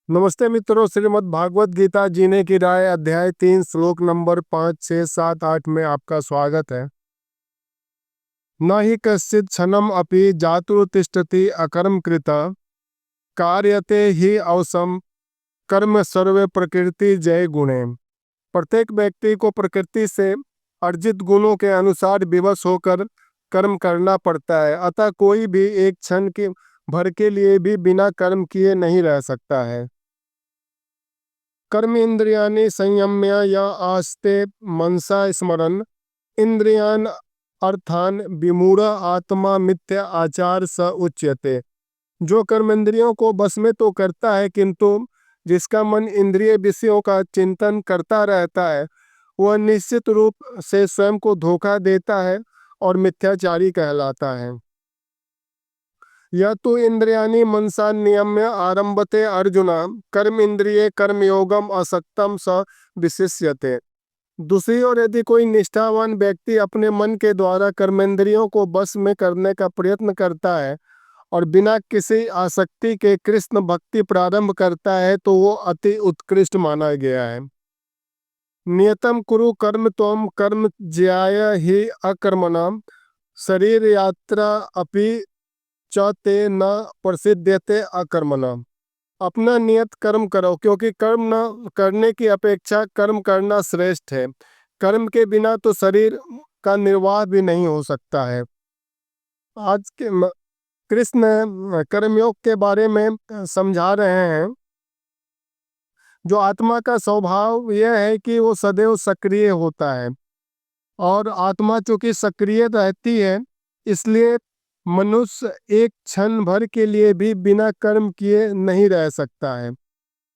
नमस्ते मित्रों, श्रीमद् भागवत गीता जीने की राय अध्याय 3 श्लोक नंबर 5, 6, 7, 8 में आपका स्वागत है। न हि कश्चित् क्षणम् अपि जातुतिष्ठति अकर्म कृत कार्यते हि अवसम कर्म सर्वे प्रकृति जय गुणे। प्रत्येक व्यक्ति को प्रकृति से अर्जित गुणों के अनुसार विवश होकर कर्म करना पड़ता है, अतः कोई भी एक क्षण के भर के लिए भी बिना कर्म किए नहीं रह सकता है। कर्म इंद्रियाणि संयम्य या आस्ते मनसा स्मरन इंद्रियान अर्थान विमूढ़ आत्मा मिथ्या आचार स उच्यते। जो कर्म इंद्रियों को बस में तो करता है, किंतु जिसका मन इंद्रिय विषयों का चिंतन करता रहता है, वह निश्चित रूप से स्वयं को धोखा देता है और मिथ्याचारी कहलाता है। यह तो इंद्रियाणि मनसा नियम्य आरंभते अर्जुन कर्म इंद्रिय कर्मयोगम असक्तम स विशिष्यते। दूसरी ओर यदि कोई निष्ठावान व्यक्ति अपने मन के द्वारा कर्मेंद्रियों को बस में करने का प्रयत्न करता है और बिना किसी आसक्ति के कृष्ण भक्ति प्रारंभ करता है, तो वो अति उत्कृष्ट माना गया है। नियतम कुरु कर्म त्वम कर्म ज्याय हि अकर्मणाम शरीर यात्रा अपि च ते न प्रसिद्ध्यते अकर्मणा। अपना नियत कर्म करो, क्योंकि कर्म न करने की अपेक्षा कर्म करना श्रेष्ठ है। कर्म के बिना तो शरीर का निर्वाह भी नहीं हो सकता है। आज के कृष्ण कर्मयोग के बारे में समझा रहे हैं। जो आत्मा का स्वभाव यह है कि वो सदैव सक्रिय होता है, और आत्मा चूंकि सक्रिय रहती है, इसलिए मनुष्य एक क्षण भर के लिए भी बिना कर्म किए नहीं रह सकता है।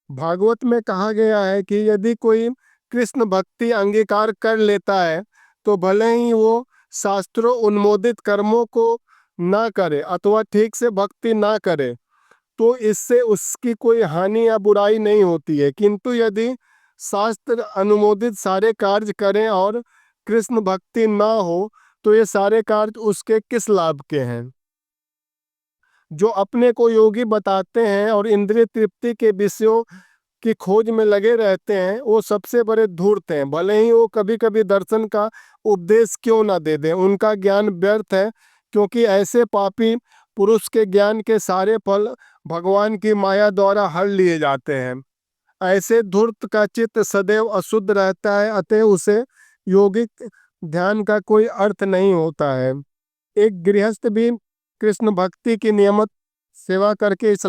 भागवत में कहा गया है कि यदि कोई कृष्ण भक्ति अंगीकार कर लेता है, तो भले ही वो शास्त्रों उन्मोदित कर्मों को ना करे अथवा ठीक से भक्ति ना करे, तो इससे उसकी कोई हानि या बुराई नहीं होती है। किंतु यदि शास्त्र अनुमोदित सारे कार्य करें और कृष्ण भक्ति ना हो, तो ये सारे कार्य उसके किस लाभ के हैं। जो अपने को योगी बताते हैं और इंद्रिय तृप्ति के विषयों की खोज में लगे रहते हैं, वो सबसे बड़े धूर्त हैं। भले ही वो कभी कभी दर्शन का उपदेश क्यों ना दे दें, उनका ज्ञान व्यर्थ है, क्योंकि ऐसे पापी पुरुष के ज्ञान के सारे फल भगवान की माया द्वारा हर लिए जाते हैं। ऐसे धूर्त का चित्त सदैव अशुद्ध रहता है, अतः उसे योगिक ध्यान का कोई अर्थ नहीं होता है। एक गृहस्थ भी कृष्ण भक्ति की नियमित सेवा करके इस